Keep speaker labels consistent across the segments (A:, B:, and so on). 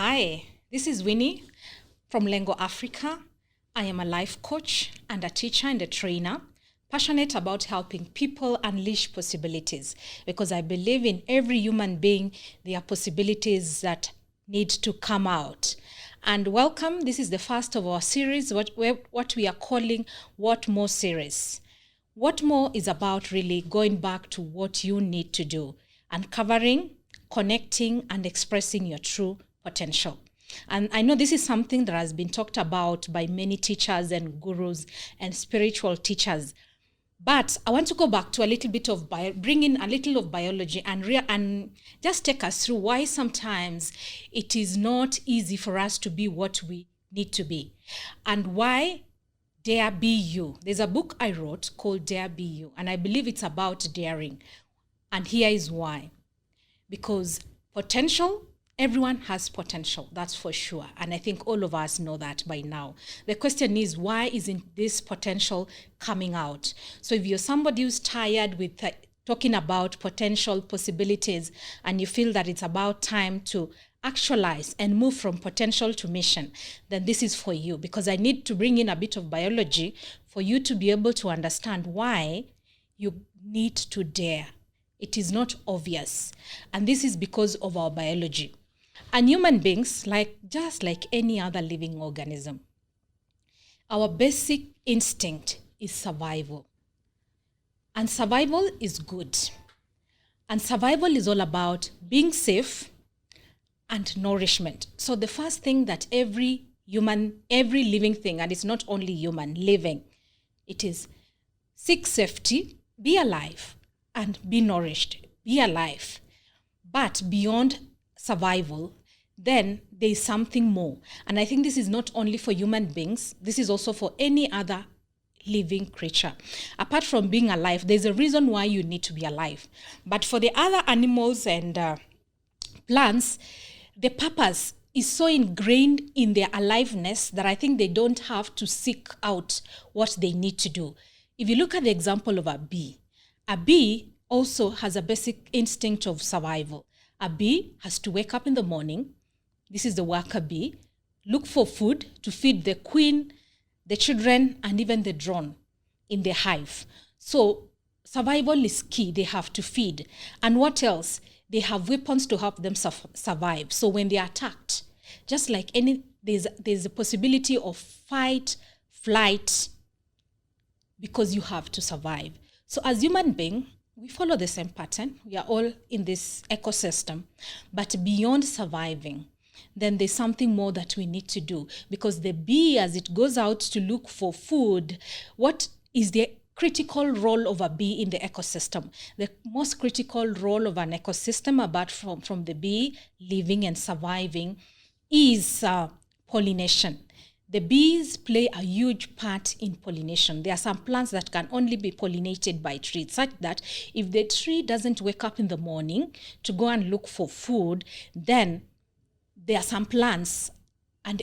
A: Hi, this is Winnie from Lengo Africa. I am a life coach and a teacher and a trainer, passionate about helping people unleash possibilities because I believe in every human being there are possibilities that need to come out. And welcome, this is the first of our series, what we are calling What More series. What More is about really going back to what you need to do, uncovering, connecting, and expressing your true potential. And I know this is something that has been talked about by many teachers and gurus and spiritual teachers. But I want to go back to a little bit of bring in a little of biology and just take us through why sometimes it is not easy for us to be what we need to be, and why Dare Be You. There's a book I wrote called Dare Be You, and I believe it's about daring. And here is why. Because potential, everyone has potential, that's for sure. And I think all of us know that by now. The question is, why isn't this potential coming out? So if you're somebody who's tired with talking about potential possibilities and you feel that it's about time to actualize and move from potential to mission, then this is for you, because I need to bring in a bit of biology for you to be able to understand why you need to dare. It is not obvious. And this is because of our biology. And human beings, just like any other living organism, our basic instinct is survival. And survival is good. And survival is all about being safe and nourishment. So the first thing that every living thing, and it's not only human, living, it is seek safety, be alive, and be nourished, be alive. But beyond survival, then there is something more. And I think this is not only for human beings, this is also for any other living creature. Apart from being alive, there's a reason why you need to be alive. But for the other animals and plants, the purpose is so ingrained in their aliveness that I think they don't have to seek out what they need to do. If you look at the example of a bee also has a basic instinct of survival. A bee has to wake up in the morning. This is the worker bee. Look for food to feed the queen, the children, and even the drone in the hive. So survival is key. They have to feed. And what else? They have weapons to help them survive. So when they are attacked, just like there's a possibility of fight, flight, because you have to survive. So as human beings, we follow the same pattern. We are all in this ecosystem. But beyond surviving, then there's something more that we need to do. Because the bee, as it goes out to look for food, what is the critical role of a bee in the ecosystem? The most critical role of an ecosystem, apart from the bee living and surviving, is pollination. The bees play a huge part in pollination. There are some plants that can only be pollinated by trees, such that if the tree doesn't wake up in the morning to go and look for food, then there are some plants and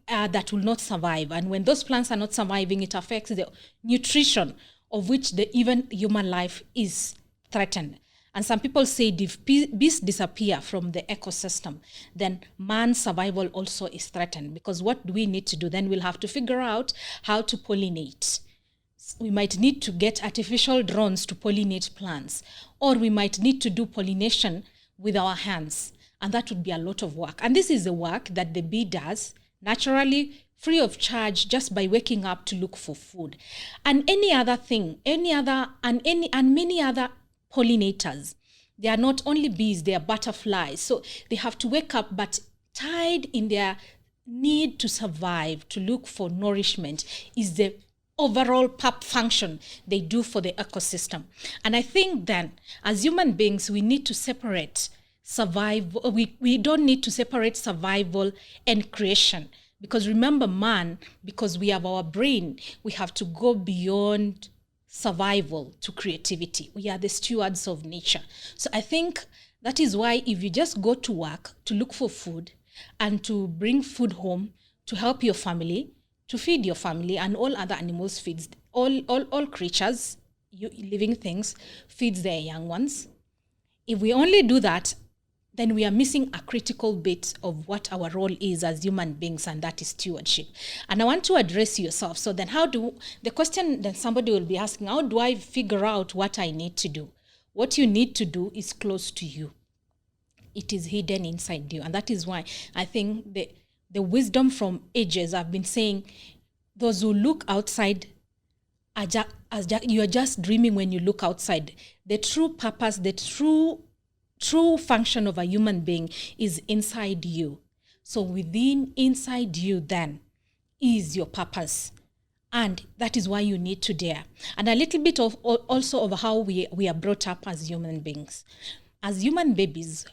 A: that will not survive. And when those plants are not surviving, it affects the nutrition of which even human life is threatened. And some people say if bees disappear from the ecosystem, then man's survival also is threatened. Because what do we need to do? Then we'll have to figure out how to pollinate. We might need to get artificial drones to pollinate plants, or we might need to do pollination with our hands. And that would be a lot of work. And this is the work that the bee does naturally, free of charge, just by waking up to look for food. And many other pollinators. They are not only bees, they are butterflies. So they have to wake up, but tied in their need to survive, to look for nourishment, is the overall function they do for the ecosystem. And I think then, as human beings, we need to separate survival. We don't need to separate survival and creation. Because remember, man, because we have our brain, we have to go beyond survival to creativity. We are the stewards of nature. So I think that is why if you just go to work to look for food and to bring food home to help your family, to feed your family, and all other animals feeds, all creatures, living things, feeds their young ones. If we only do that, then we are missing a critical bit of what our role is as human beings, and that is stewardship. And I want to address yourself. So then the question that somebody will be asking, how do I figure out what I need to do? What you need to do is close to you. It is hidden inside you. And that is why I think the wisdom from ages, I've been saying, those who look outside you are just dreaming when you look outside. The true purpose, the true function of a human being is inside you. So inside you then is your purpose. And that is why you need to dare. And a little bit of also of how we are brought up as human beings. As human babies,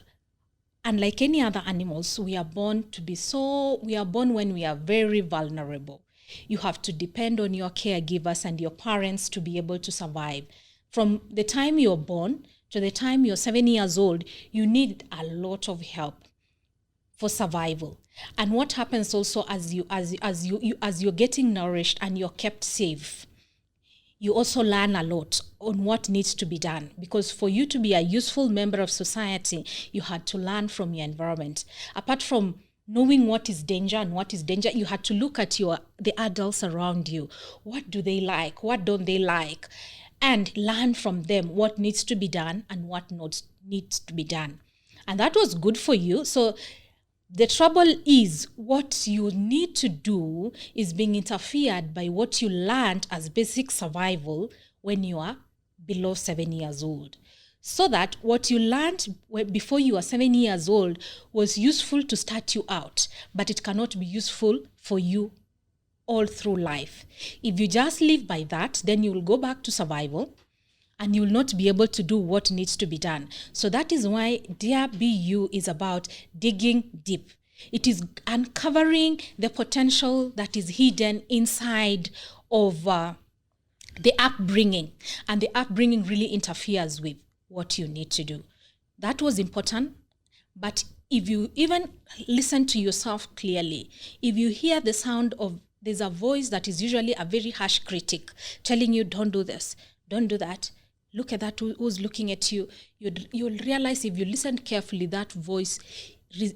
A: unlike any other animals, we are born when we are very vulnerable. You have to depend on your caregivers and your parents to be able to survive. From the time you're born to the time you're 7 years old, you need a lot of help for survival. And what happens also as you're getting nourished and you're kept safe, you also learn a lot on what needs to be done. Because for you to be a useful member of society, you had to learn from your environment. Apart from knowing what is danger and what is danger, you had to look at the adults around you. What do they like? What don't they like? And learn from them what needs to be done and what not needs to be done. And that was good for you. So the trouble is what you need to do is being interfered by what you learned as basic survival when you are below 7 years old. So that what you learned before you were 7 years old was useful to start you out, but it cannot be useful for you all through life. If you just live by that, then you will go back to survival and you will not be able to do what needs to be done. So that is why Dear Be You is about digging deep. It is uncovering the potential that is hidden inside of the upbringing. And the upbringing really interferes with what you need to do. That was important. But if you even listen to yourself clearly, if you hear the sound of, there's a voice that is usually a very harsh critic telling you, don't do this, don't do that. Look at that, who's looking at you. You'll realize if you listen carefully, that voice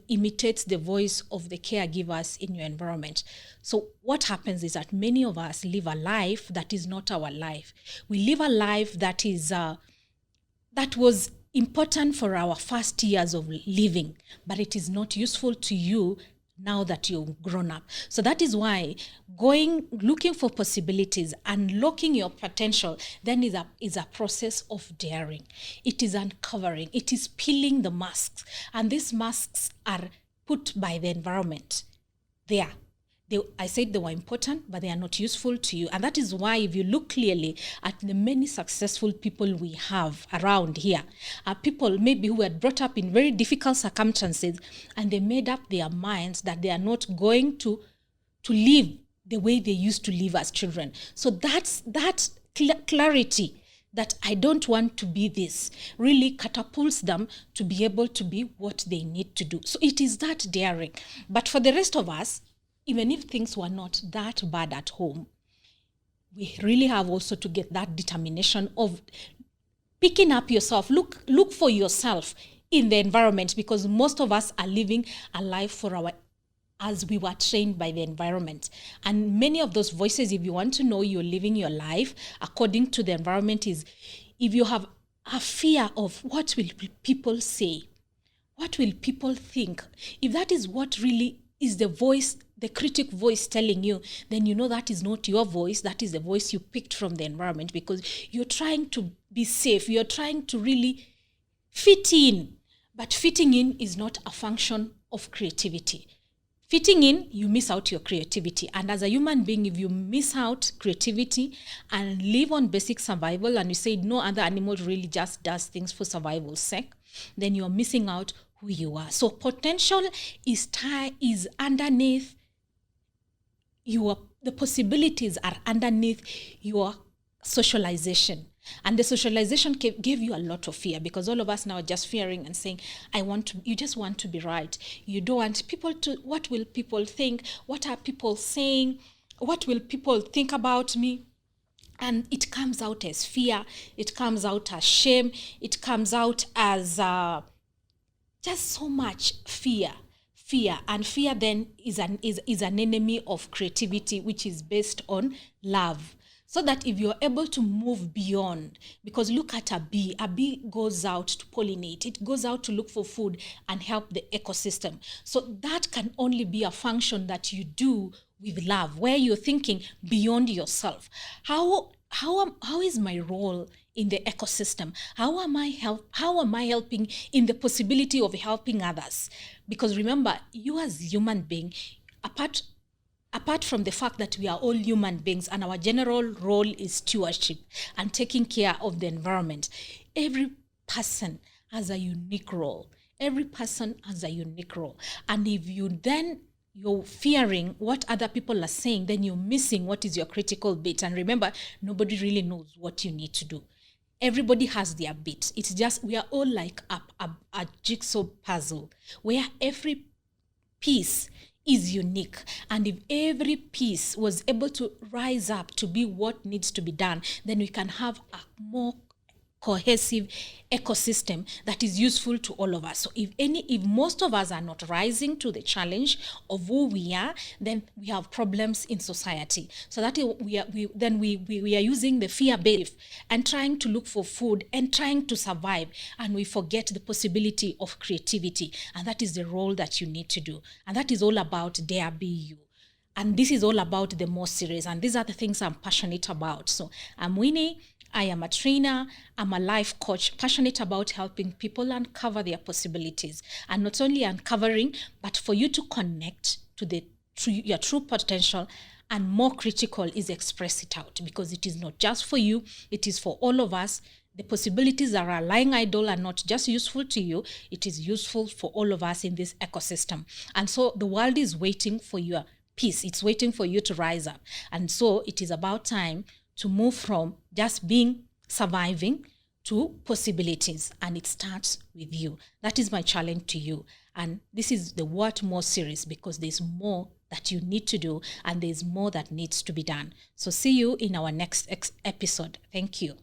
A: imitates the voice of the caregivers in your environment. So what happens is that many of us live a life that is not our life. We live a life that was important for our first years of living, but it is not useful to you now that you've grown up. So that is why looking for possibilities, unlocking your potential, then is a process of daring. It is uncovering. It is peeling the masks. And these masks are put by the environment. I said they were important, but they are not useful to you. And that is why if you look clearly at the many successful people we have around here, are people maybe who were brought up in very difficult circumstances, and they made up their minds that they are not going to live the way they used to live as children. So that clarity that I don't want to be this really catapults them to be able to be what they need to do. So it is that daring. But for the rest of us, even if things were not that bad at home, we really have also to get that determination of picking up yourself. Look for yourself in the environment, because most of us are living a life as we were trained by the environment. And many of those voices, if you want to know you're living your life according to the environment, is if you have a fear of what will people say, what will people think, if that is what really is the voice, the critic voice telling you, then you know that is not your voice. That is the voice you picked from the environment, because you're trying to be safe. You're trying to really fit in. But fitting in is not a function of creativity. Fitting in, you miss out your creativity. And as a human being, if you miss out creativity and live on basic survival, and you say no other animal really just does things for survival's sake, then you're missing out who you are. So potential is underneath the possibilities are underneath your socialization. And the socialization gave you a lot of fear, because all of us now are just fearing and saying, you just want to be right. You don't want people to, what will people think? What are people saying? What will people think about me? And it comes out as fear. It comes out as shame. It comes out as just so much fear, and fear then is an enemy of creativity, which is based on love. So that if you're able to move beyond, because look at a bee goes out to pollinate, it goes out to look for food and help the ecosystem. So that can only be a function that you do with love, where you're thinking beyond yourself. How is my role in the ecosystem? How am I helping in the possibility of helping others? Because remember, you as human being, apart from the fact that we are all human beings and our general role is stewardship and taking care of the environment, every person has a unique role. Every person has a unique role. And if you're fearing what other people are saying, then you're missing what is your critical bit. And remember, nobody really knows what you need to do. Everybody has their bit. It's just, we are all like a jigsaw puzzle where every piece is unique. And if every piece was able to rise up to be what needs to be done, then we can have a more cohesive ecosystem that is useful to all of us. So if most of us are not rising to the challenge of who we are, then we have problems in society. So that we are using the fear belief and trying to look for food and trying to survive, and we forget the possibility of creativity, and that is the role that you need to do, and that is all about Dare Be You. And this is all about the more series, and these are the things I'm passionate about. So I'm Winnie. I am a trainer, I'm a life coach, passionate about helping people uncover their possibilities. And not only uncovering, but for you to connect to your true potential, and more critical is express it out, because it is not just for you, it is for all of us. The possibilities that are lying idle are not just useful to you, it is useful for all of us in this ecosystem. And so the world is waiting for your peace. It's waiting for you to rise up. And so it is about time to move from just surviving to possibilities, and it starts with you. That is my challenge to you. And this is the What More series, because there's more that you need to do and there's more that needs to be done. So see you in our next episode. Thank you.